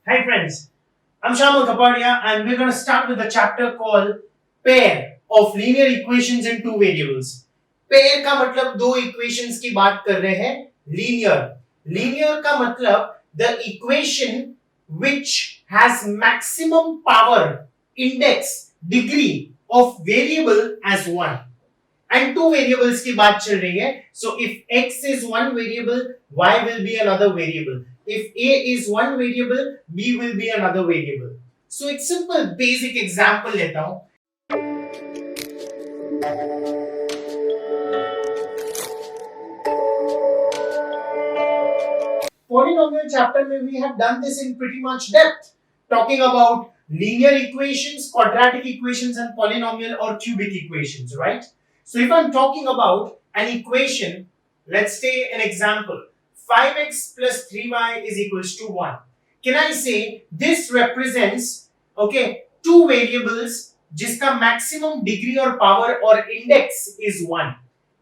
Hi friends, I'm Shamal Kapadia and we're going to start with a chapter called Pair of Linear Equations in Two Variables. Pair का मतलब दो equations की बात कर रहे हैं linear. Linear का मतलब the equation which has maximum power, index, degree of variable as 1. And two variables की बात चल रही है. So if x is one variable, y will be another variable. If a is one variable, b will be another variable. So एक simple basic example लेता हूं. Polynomial chapter में we have done this in pretty much depth, talking about linear equations, quadratic equations, and polynomial or cubic equations, right? So if I'm talking about an equation, let's say an example, 5x plus 3y is equals to 1. Can I say this represents, okay, two variables जिसका maximum degree or power or index is 1.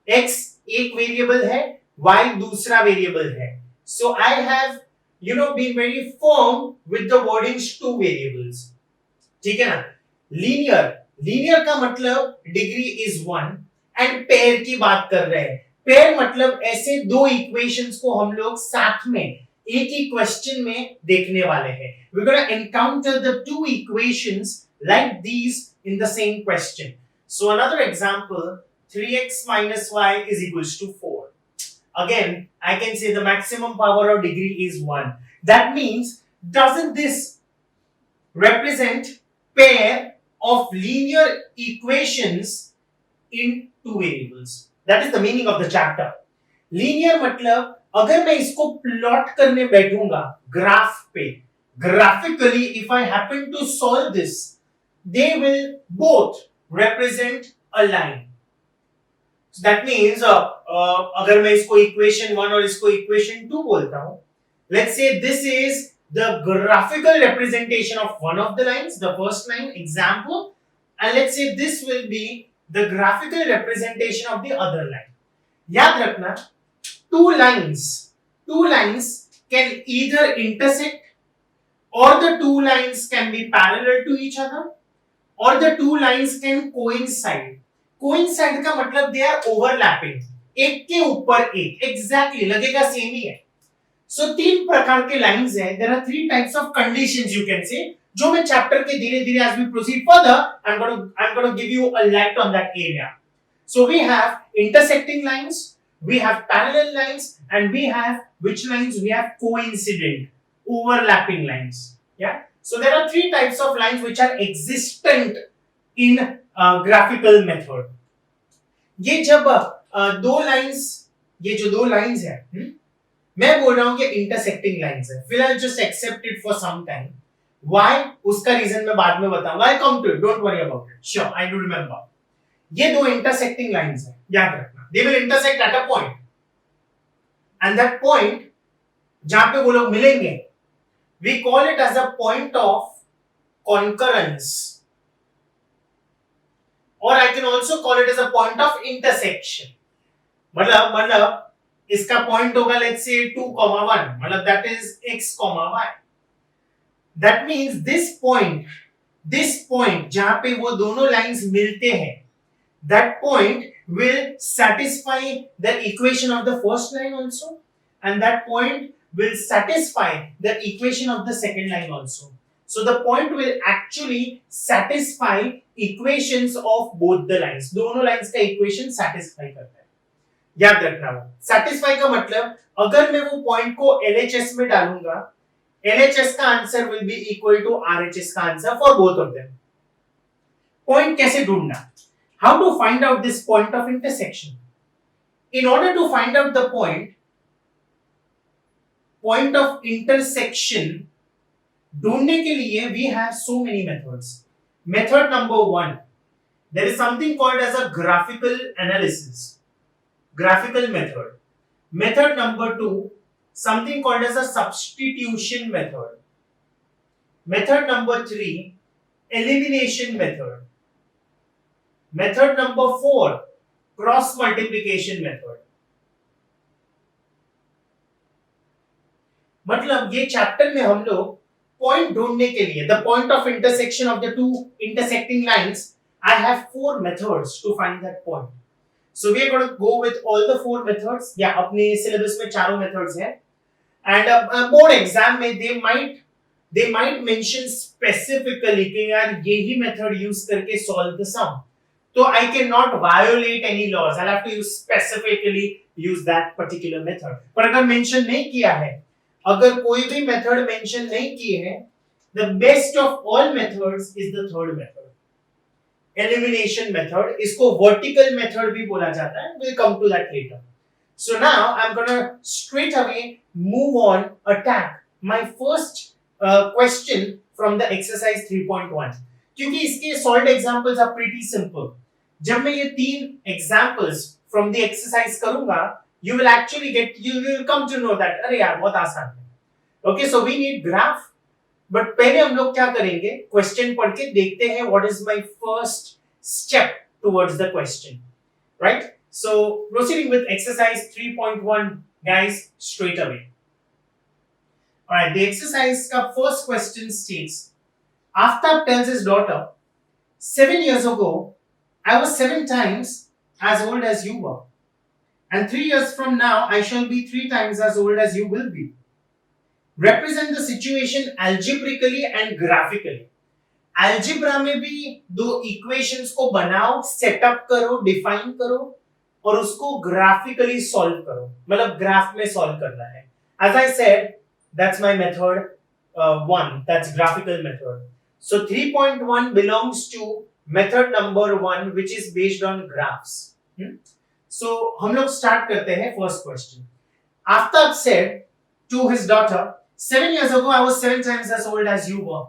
x एक variable है, y दूसरा variable है. So I have, been very firm with the wordings two variables. ठीक है ना? Linear का मतलब degree is 1 and pair की बात कर रहे हैं. Pair मतलब ऐसे दो equations को हम लोग साथ में एक ही question में देखने वाले हैं. We're going to encounter the two equations like these in the same question. So another example, 3x minus y is equals to 4. Again, I can say the maximum power of degree is 1. That means, doesn't this represent pair of linear equations in two variables? That is the meaning of the chapter. Linear मतलब अगर मैं इसको plot करने बैठूंगा graph पे, graphically if I happen to solve this, they will both represent a line. So that means अगर मैं इसको equation 1 और इसको equation 2 बोलता हूं, let's say this is the graphical representation of one of the lines, the first line example, and let's say this will be the graphical representation of the other line. याद रखना, two lines can either intersect, or the two lines can be parallel to each other, or the two lines can coincide. Coincide का मतलब they are overlapping, एक के ऊपर एक, exactly लगेगा same ही है. So तीन प्रकार के lines हैं. There are three types of conditions you can say, जो मैं चैप्टर के धीरे-धीरे as we proceed further, I'm going to give you a light on that area. So we have intersecting lines, we have parallel lines, and we have which lines? We have coincident, overlapping lines. Yeah. So there are three types of lines which are existent in graphical method. ये जब दो lines, ये जो दो lines है, मैं बोल रहा हूं कि intersecting lines है. फिलहाल just accept it for some time. Why? उसका reason मैं बाद में बताऊंगा. I'll come to it. Don't worry about it. Sure, I do remember. ये दो intersecting lines हैं. याद रखना. They will intersect at a point. And that point, जहां पे वो लोग मिलेंगे, we call it as a point of concurrence. Or I can also call it as a point of intersection. मतलब इसका point होगा let's say 2,1. मतलब that is x, y. That means this point जहां पे वो दोनों lines मिलते हैं, that point will satisfy the equation of the first line also, and that point will satisfy the equation of the second line also. So the point will actually satisfy equations of both the lines. दोनों lines का equation satisfy करता है. याद रखना वो. Satisfy का मतलब अगर मैं वो point को LHS में डालूंगा, LHS का answer will be equal to RHS का answer for both of them. Point कैसे ढूंढना? How to find out this point of intersection? In order to find out the point of intersection ढूंढने के लिए we have so many methods. Method number 1, there is something called as a graphical analysis, graphical method. Method number 2, something called as a substitution method. Method number 3, elimination method. Method number 4, cross multiplication method. मतलब ये chapter में हम लोग point ढूंढने के लिए, the point of intersection of the two intersecting lines, I have 4 methods to find that point. So we are going to go with all the 4 methods. या अपने सिलेबस में चारों मेथड्स हैं. एंड बोर्ड एग्जाम में they might mention specifically कि यार यही method use करके सॉल्व द सम. तो I cannot violate any laws. I'll have to use specifically use that particular method. पर अगर मेंशन नहीं किया है, अगर कोई भी मेथड मेंशन नहीं किए हैं, the best of all methods is the third method, elimination method. इसको vertical method भी बोला जाता है. We'll come to that later. So now I'm gonna straight away move on, attack my first question from the exercise 3.1. क्योंकि इसके solved examples are pretty simple. जब मैं ये 3 examples from the exercise करूंगा, you will come to know that अरे यार बहुत आसान है. Okay, so we need graph. But पहले हम लोग क्या करेंगे? Question पढ़ के देखते हैं what is my first step towards the question. Right? So proceeding with exercise 3.1, guys, straight away. Alright, the exercise ka first question states, Aftab tells his daughter, 7 years ago, I was 7 times as old as you were. And 3 years from now, I shall be 3 times as old as you will be. Represent the situation algebraically and graphically. Algebra में भी 2 equations को बनाओ, setup करो, define करो और उसको graphically solve करो. मतलब ग्राफ में solve करना है. As I said, that's my method 1, that's graphical method. So 3.1 belongs to method number 1, which is based on graphs. So हम लोग start करते हैं first question. Aftab said to his daughter, 7 years ago I was 7 times as old as you were.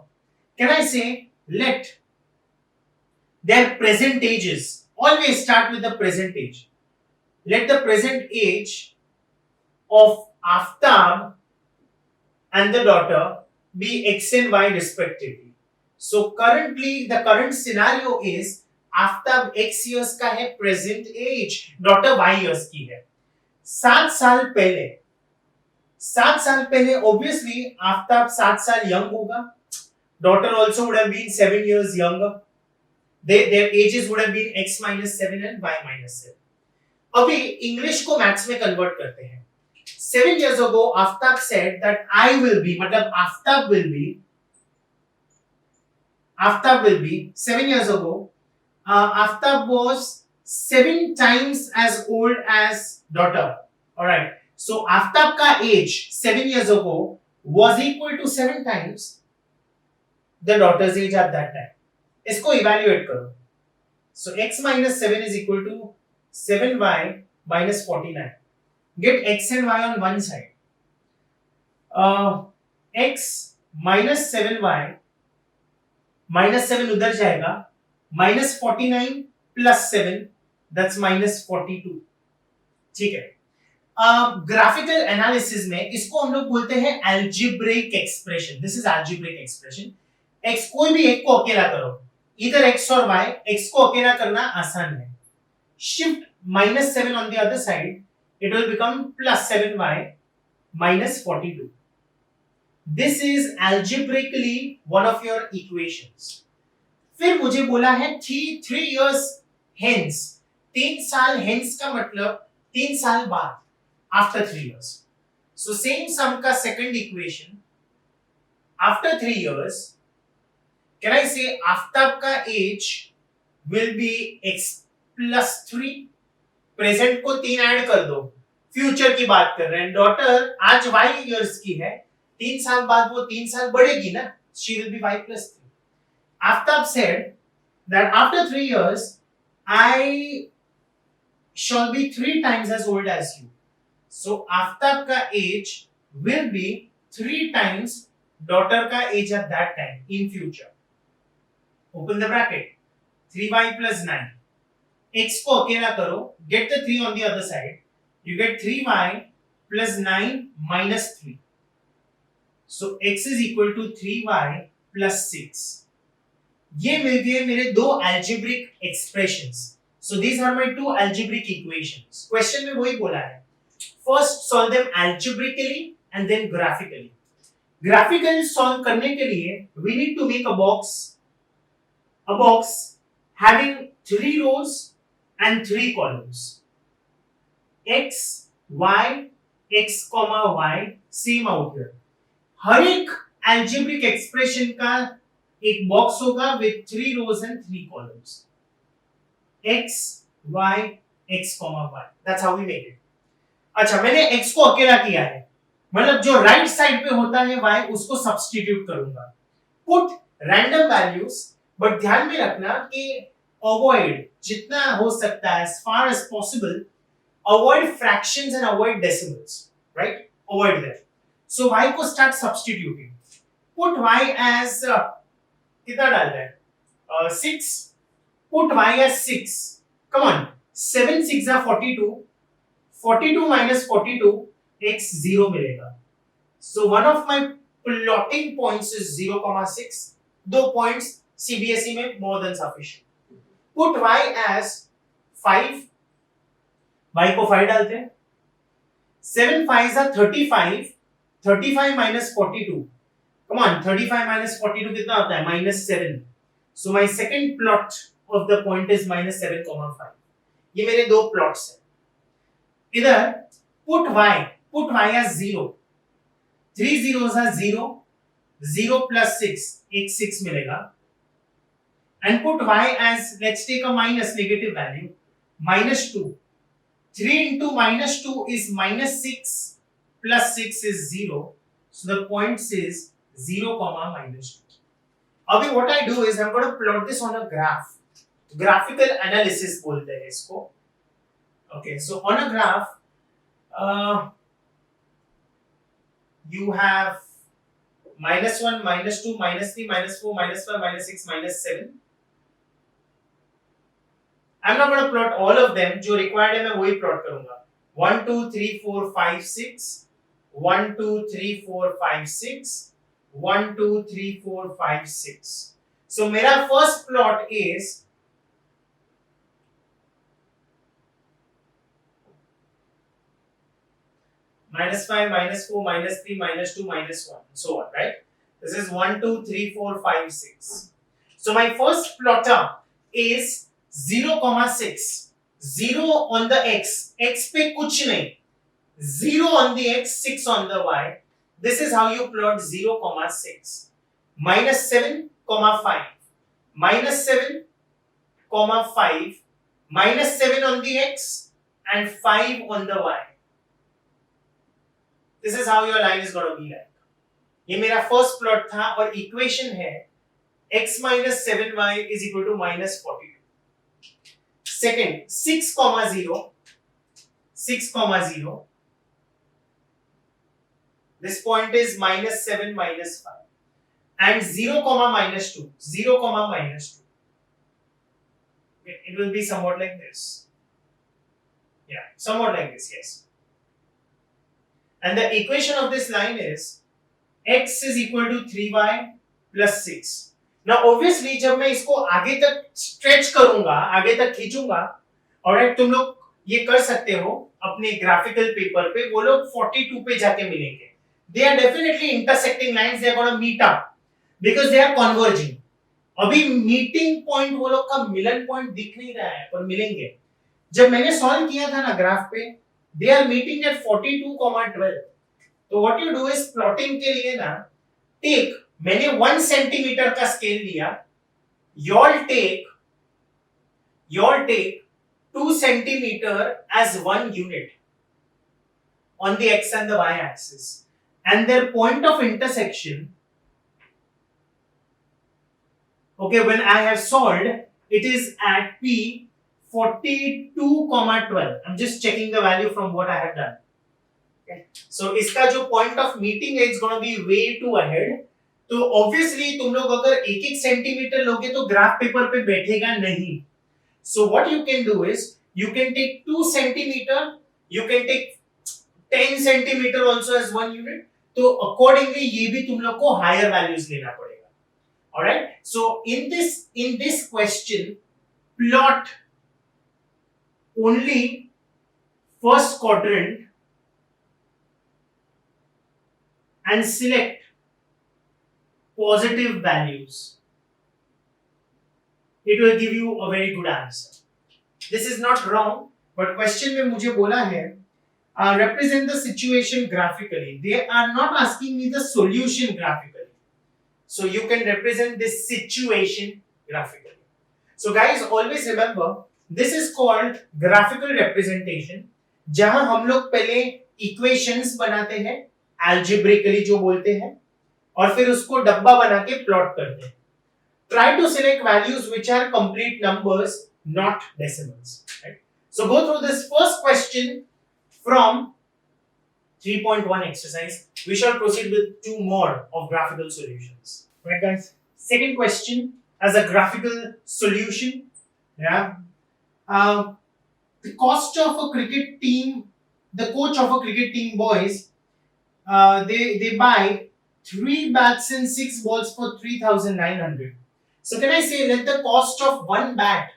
Can I say, let their present ages, always start with the present age. Let the present age of Aftab and the daughter be x and y respectively. So currently the current scenario is Aftab x years का है, present age daughter y years की है. 7 साल पहले obviously Aftab 7 साल young होगा. Daughter also would have been 7 years younger. Their ages would have been x minus 7 and y minus 7. अभी English को मैथ्स में कन्वर्ट करते हैं. 7 years ago, Aftab said that I will be, मतलब Aftab will be 7 years ago. Aftab was 7 times as old as daughter. All right. So Aftab का age 7 years ago was equal to 7 times the daughter's age at that time. इसको evaluate करो. So x minus 7 is equal to 7y minus 49. Get x and y on one side. X minus 7y minus 7 उधर जाएगा, minus 49 plus 7, that's minus 42. ठीक है. Graphical analysis में इसको हम लोग बोलते हैं algebraic expression. This is algebraic expression. x कोई भी एक को अकेला करो, इधर x और y, x को अकेला करना आसान है. Shift minus 7 on the other side, it will become plus 7y minus 42. This is algebraically one of your equations. फिर मुझे बोला है 3 years hence. 3 साल hence का मतलब 3 साल बाद, after 3 years. So same sum का second equation. After 3 years, can I say Aftab का age will be x plus 3. Present को 3 ऐड कर दो, फ्यूचर की बात कर रहे हैं. डॉटर आज y इयर्स की है, 3 साल बाद वो 3 साल बढ़ेगी ना, she will be y plus 3. Aftab said that after 3 years I shall be 3 times as old as you. So Aftab का age will be 3 times daughter का age at that time in future. Open the bracket. 3y plus 9. x को अकेला करो, get the 3 on the other side, you get 3y plus 9 minus 3. So x is equal to 3y plus 6. ये मिल गए मेरे 2 algebraic expressions. So these are my 2 algebraic equations. Question में वही बोला है. First solve them algebraically and then graphically. Graphical solve करने के लिए we need to make a box having 3 rows and 3 columns. X, Y, X, Y, same out here. हर एक algebraic expression का एक बॉक्स होगा with 3 rows and 3 columns. X, Y, X, Y. That's how we make it. अच्छा, मैंने x को अकेला किया है, मतलब जो राइट साइड पे होता है y उसको सब्स्टिट्यूट करूंगा. पुट रैंडम वैल्यूज, बट ध्यान में रखना कि अवॉइड जितना हो सकता है as far as possible avoid fractions and avoid decimals, right? Avoid that. So y को start substituting. Put y as कितना डालना है? 6. Put y as 6. Come on. 7 6 are 42. 42 minus 42 x 0 मिलेगा. So one of my plotting points is 0,6. दो points CBSE में more than sufficient. Put y as 5. y को 5 डालते हैं. 7 5s are 35. 35 minus 42. Come on, 35 minus 42 कितना होता है? -7. So my second plot of the point is -7,5. ये मेरे दो plots हैं. इधर put y as 0. 3 zeros are 0. 0 plus 6, एक 6 मिलेगा. And put y as, let's take a minus negative value, -2. 3 into -2 is -6 plus 6 is 0. So the point is 0, -2. अभी what I do is I'm going to plot this on a graph. Graphical analysis बोलते हैं इसको. Okay, so on a graph, you have -1, -2, -3, -4, -5, -6, -7. I'm not going to plot all of them. जो required है मैं वही plot करूंगा. 1 2 3 4 5 6, 1 2 3 4 5 6, 1 2 3 4 5 6. So मेरा first plot is -5, -4, -3, -2, -1, and so on, right? This is 1, 2, 3, 4, 5, 6. So my first plotter is 0,6. 0 on the x. X पे कुछ नहीं. 0 on the x, 6 on the y. This is how you plot 0,6. -7, 5. -7, 5. -7 on the x and 5 on the y. This is how your line is going to be like. ये मेरा first plot था और equation है x minus 7y is equal to -42. Second, 6,0. 6,0. This point is -7 -5. And 0, -2. 0, -2. It will be somewhat like this. Yeah, somewhat like this, yes. And the equation of this line is x is equal to 3y plus 6. Now obviously जब मैं इसको आगे तक stretch करूंगा, आगे तक खींचूंगा, alright, तुम लोग ये कर सकते हो अपने graphical paper पे, वो लोग 42 पे जाके मिलेंगे. They are definitely intersecting lines. They are going to meet up because they are converging. अभी meeting point वो लोग का मिलन point दिख नहीं रहा है, पर मिलेंगे. जब मैंने solve किया था ना ग्राफ पे, they are meeting at 42,12. तो what you do is plotting के लिए ना, take, मैंने 1 सेंटीमीटर का स्केल लिया, you'll take 2 centimeter as 1 unit on the x and the y axis, and their point of intersection, okay, when I have solved, it is at p 42,12. I'm just checking the value from what I have done. Okay. So इसका जो point of meeting है, it's going to be way too ahead. तो obviously तुम लोग अगर एक centimetre लोगे तो ग्राफ पेपर पे बैठेगा नहीं. So what you can do is you can take 2 centimeter, you can take 10 centimeter also as 1 unit. तो accordingly ये भी तुम लोग को higher values लेना पड़ेगा. Alright. So in this question, plot only first quadrant and select positive values, it will give you a very good answer. This is not wrong, but question में मुझे बोला है represent the situation graphically. They are not asking me the solution graphically. So you can represent this situation graphically. So guys, always remember, this is called graphical representation, जहां हम लोग पहले equations बनाते हैं algebraically जो बोलते हैं, और फिर उसको डब्बा बना के प्लॉट करते हैं. Try to select values which are complete numbers, not decimals. Right? So go through this first question from 3.1 exercise. We shall proceed with 2 more of graphical solutions. Right, guys? Second question as a graphical solution. Yeah. The cost of a cricket team, the coach of a cricket team, boys, they buy 3 bats and 6 balls for 3,900. So can I say let the cost of one bat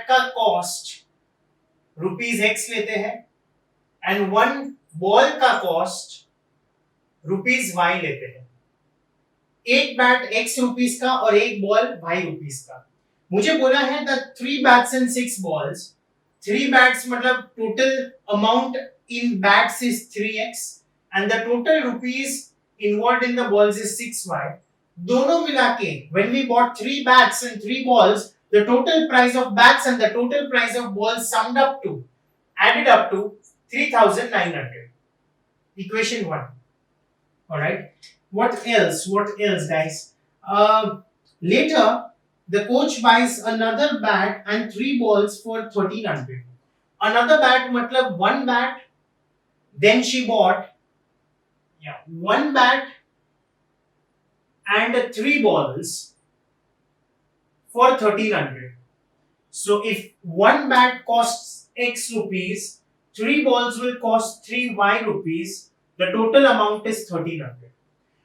का cost rupees x लेते हैं and one ball का cost rupees y लेते हैं. एक bat x rupees का और एक बॉल y रुपीस का. मुझे बोला है that 3 bats and 6 balls. 3 bats मतलब total amount in bats is 3x and the total rupees involved in the balls is 6y. दोनों मिला के when we bought 3 bats and 3 balls, the total price of bats and the total price of balls added up to 3,900. Equation 1. All right. What else, guys? Later, the coach buys another bat and 3 balls for 1,300. Another bat matlab one bat. Then she bought one bat and 3 balls for 1,300. So if one bat costs x rupees, 3 balls will cost 3y rupees. The total amount is 1,300.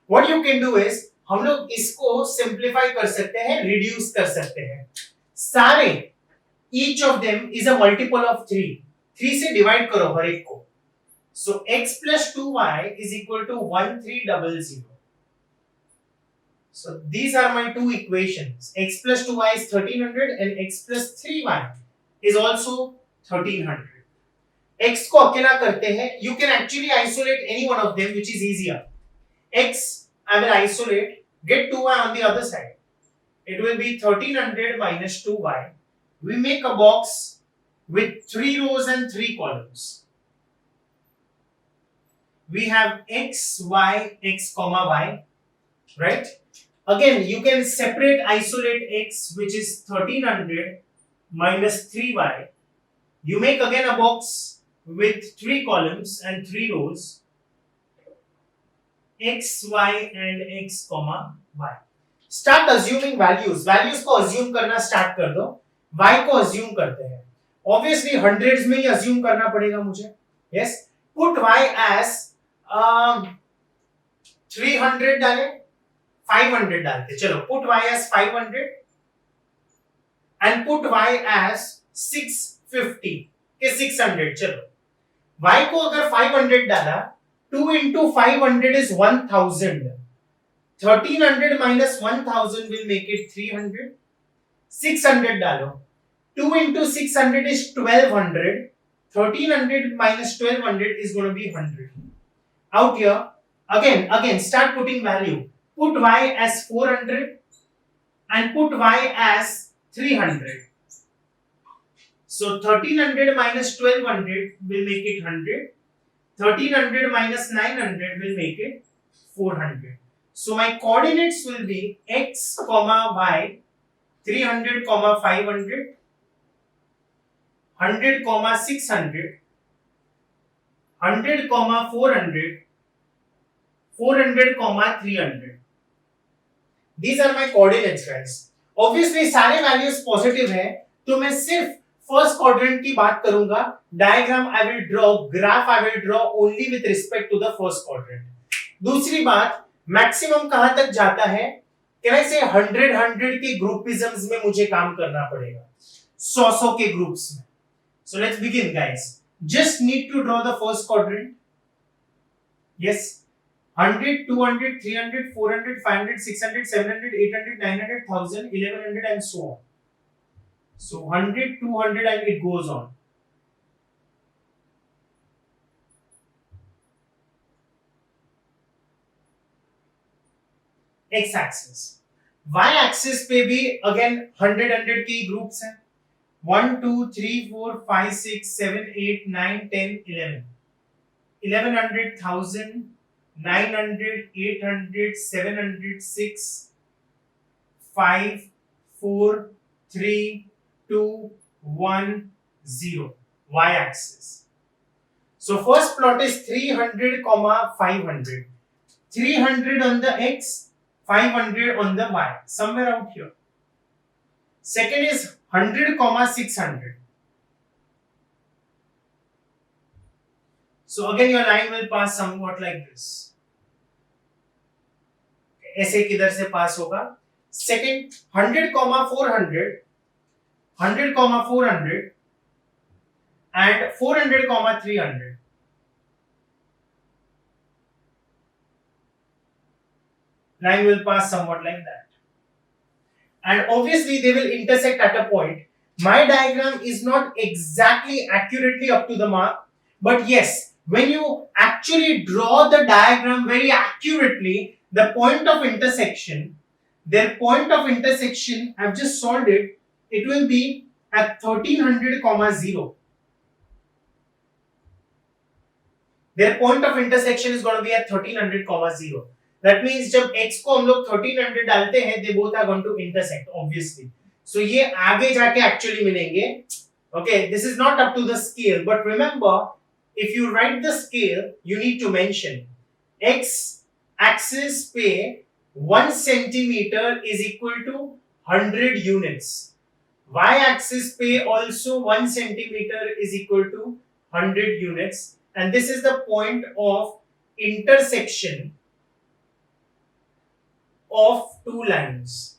What you can do is हम लोग इसको simplify कर सकते हैं, reduce कर सकते हैं. सारे each of them is a multiple of 3. 3 से divide करो हर एक को. So x plus 2y is equal to 1300. So these are my 2 equations. X plus 2y is 1,300 and x plus 3y is also 1,300. X को अकेला करते हैं. You can actually isolate any one of them, which is easier. X I will isolate. Get 2y on the other side. It will be 1,300 minus 2y. We make a box with 3 rows and 3 columns. We have x, y, x, comma, y. Right? Again, you can isolate x, which is 1,300 minus 3y. You make again a box with 3 columns and 3 rows. X, y and x, comma, y. Start assuming values. Values को assume करना start कर दो. Y को assume करते हैं. Obviously hundreds में ही assume करना पड़ेगा मुझे. Yes. Put y as 300 डालें. 500 डालते. चलो. Put y as 500 and put y as 650 के 600. चलो. Y को अगर 500 डाला, 2 into 500 is 1,000. 1,300 minus 1,000 will make it 300. 600 डालो. 2 into 600 is 1,200. 1,300 minus 1,200 is going to be 100. Out here, again, start putting value. Put y as 400 and put y as 300. So 1,300 minus 1,200 will make it 100. 1,300 minus 900 will make it 400. So my coordinates will be x, comma, y, 300, comma, 500, 100, comma, 600, 100, comma, 400, 400, comma, 300. These are my coordinates, guys. Obviously सारे values positive हैं, तो मैं सिर्फ first quadrant की बात करूंगा. Diagram I will draw, graph I will draw only with respect to the first quadrant. दूसरी बात, मैक्सिमम कहां तक जाता है? कैन आई से 100 के ग्रुपिज्म्स में मुझे काम करना पड़ेगा, 100 के ग्रुप्स में. So let's begin guys. Just need to draw the first quadrant. Yes, 100, 200, 300, 400, 500, 600, 700, 800, 900, 1000, 1100 and so on. So 100, 200 and it goes on. X axis. Y axis पे भी again 100 के ग्रुप्स हैं. 1 2 3 4 5 6 7 8 9 10 11. 1100, 1000, 900, 800, 700, 6, 5, 4, 3, 2, 1, 0. Y axis. So first plot is 300, 500. 300 on the X, 500 on the Y. Somewhere out here. Second is 100, 600. So again your line will pass somewhat like this. ऐसे किधर से पास होगा? Second 100, 400, 100, 400 and 400, 300. Line will pass somewhat like that. And obviously they will intersect at a point. My diagram is not exactly accurately up to the mark, but yes, when you actually draw the diagram very accurately, the point of intersection, their point of intersection, I've just solved it, it will be at 1300, 0. Their point of intersection is going to be at 1300, 0. That means जब x को हम लोग 1300 डालते हैं, they both are going to intersect obviously. So ये आगे जाके actually मिलेंगे. Okay, this is not up to the scale, but remember, if you write the scale, you need to mention x axis पे 1 centimeter is equal to 100 units. Y axis पे also 1 centimeter is equal to 100 units, and this is the point of intersection of two lines.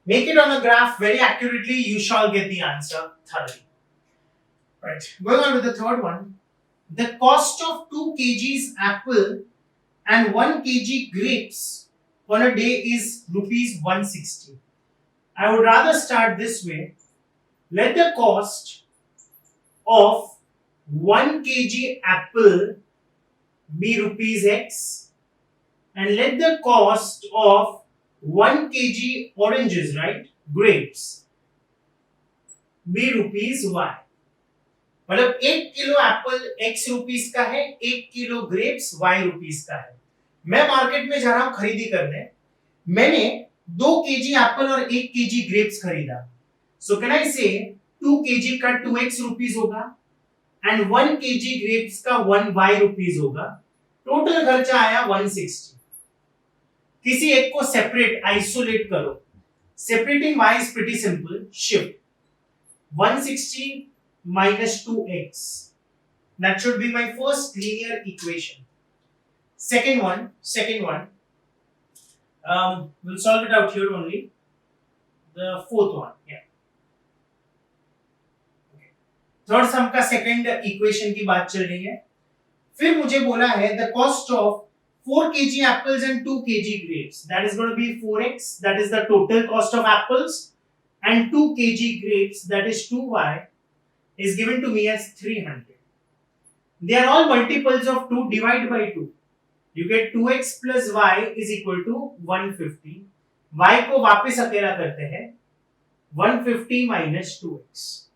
Make it on a graph very accurately, you shall get the answer thoroughly. Right. Going on with the third one. The cost of 2 kgs apple and 1 kg grapes on a day is rupees 160. I would rather start this way. Let the cost of 1 kg apple be rupees X, and let the cost of 1 kg oranges, right, grapes, be rupees Y. मतलब 1 kilo Apple x rupees का है, 1 kilo grapes y rupees का है. मैं market में जा रहा हूं खरीदी करने. मैंने 2 केजी एप्पल और 1 केजी ग्रेप्स खरीदा. सो कैन आई से 2 केजी का 2x रुपीस होगा एंड 1 केजी ग्रेप्स का 1y रुपीस होगा. टोटल खर्चा आया 160. किसी एक को सेपरेट आइसोलेट करो. Separating y is pretty simple. Shift 160 minus 2x. That should be my first linear equation. Second one, we'll solve it out here only. The fourth one, yeah. Okay. Third sum का second equation की बात चल रही है. फिर मुझे बोला है the cost of 4 kg apples and 2 kg grapes. That is going to be 4x. That is the total cost of apples, and 2 kg grapes, that is 2y, is given to me as 300. They are all multiples of 2. Divide by 2. You get 2x plus y is equal to 150. y को वापस अकेला करते हैं. 150 minus 2x.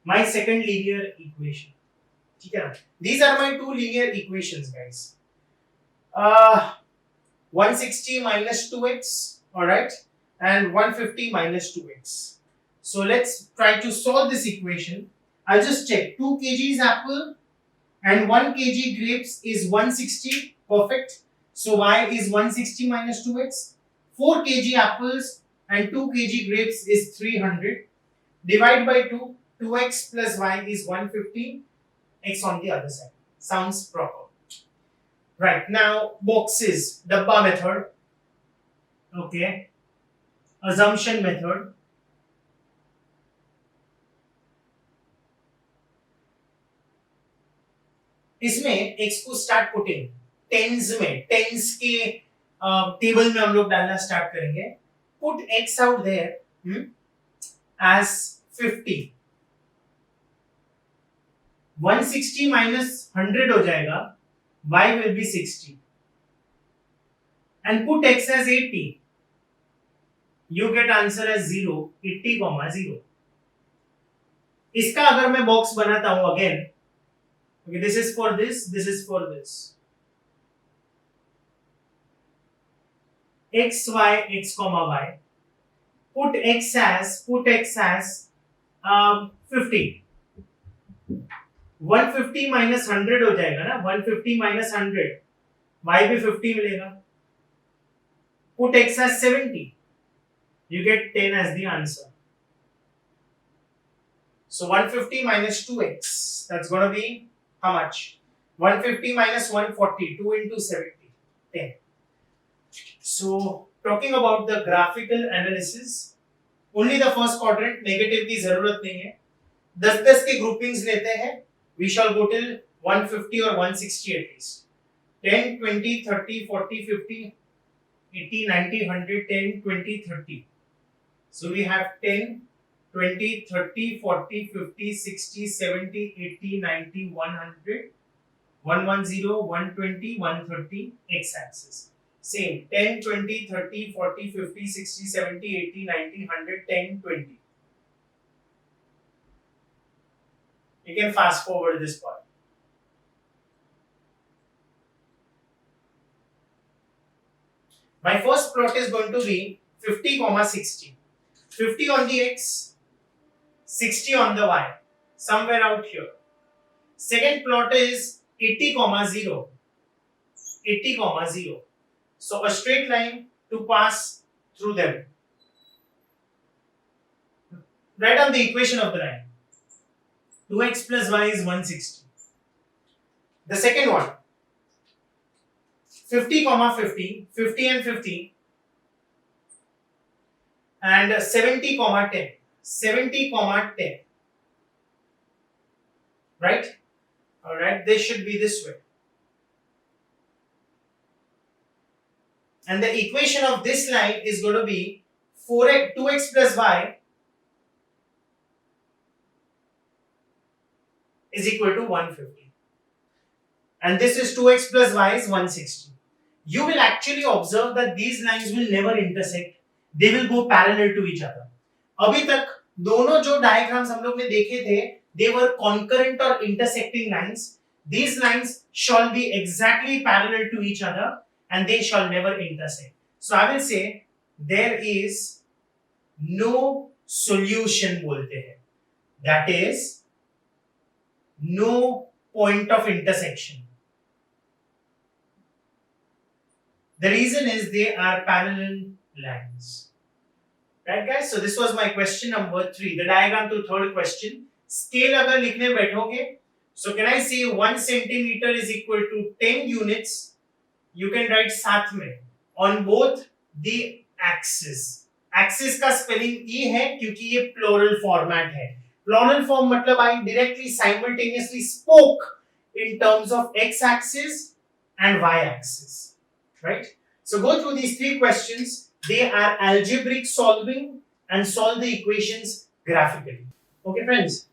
My second linear equation. ठीक है ना? These are my two linear equations, guys. 160 minus 2x, alright, and 150 minus 2x. So let's try to solve this equation. I'll just check. 2 kgs apple and 1 kg grapes is 160. Perfect. So y is 160 minus 2x. 4 kg apples and 2 kg grapes is 300. Divide by 2. 2x plus y is 150. X on the other side. Sounds proper. Right, now boxes, dabba method. Okay. Assumption method. इसमें x को start putting. Tense के table में हम लोग डालना start करेंगे. Put x out there as 50. 160 minus 100 हो जाएगा, y will be 60. And put x as 80. You get answer as 0, 80, 0. इसका अगर मैं बॉक्स बनाता हूं again, okay, this is for this is for this. x, y, x, y. Put x as 50. 150 minus 100 हो जाएगा ना, 150 minus 100, y भी 50 मिलेगा. Put x as 70. You get 10 as the answer. So 150 minus 2x, that's going to be how much? 150 minus 140, 2 into 70, 10. So talking about the graphical analysis, only the first quadrant, negative की जरूरत नहीं है. 10-10 के groupings लेते हैं. We shall go till 150 or 160 at least. 10, 20, 30, 40, 50, 80, 90, 100, 10, 20, 30. So we have 10, 20, 30, 40, 50, 60, 70, 80, 90, 100, 110, 120, 130, x-axis. Same, 10, 20, 30, 40, 50, 60, 70, 80, 90, 100, 10, 20. You can fast forward this part. My first plot is going to be 50, 60. 50 on the x, 60 on the y, somewhere out here. Second plot is 80, 0. 80, 0. So a straight line to pass through them. Write down the equation of the line. 2x plus y is 160. The second one, 50, 50, 50 and 50, and 70, 10. 70, 10. Right? Alright, this should be this way. And the equation of this line is going to be 2x plus y is equal to 150. And this is 2x plus y is 160. You will actually observe that these lines will never intersect. They will go parallel to each other. अभी तक दोनों जो diagrams हम लोग ने देखे थे, they were concurrent or intersecting lines. These lines shall be exactly parallel to each other and they shall never intersect. So I will say there is no solution बोलते हैं. That is no point of intersection. The reason is they are parallel lines. Right guys, so this was my question number 3, the diagram to third question. Scale अगर लिखने बैठोगे, so can I say 1 centimeter is equal to 10 units? You can write साथ में on both the axis. Axis का spelling e है क्योंकि ये plural format है. Plural form मतलब I directly simultaneously spoke in terms of x-axis and y-axis. Right? So go through these 3 questions. They are algebraic solving and solve the equations graphically. Okay friends?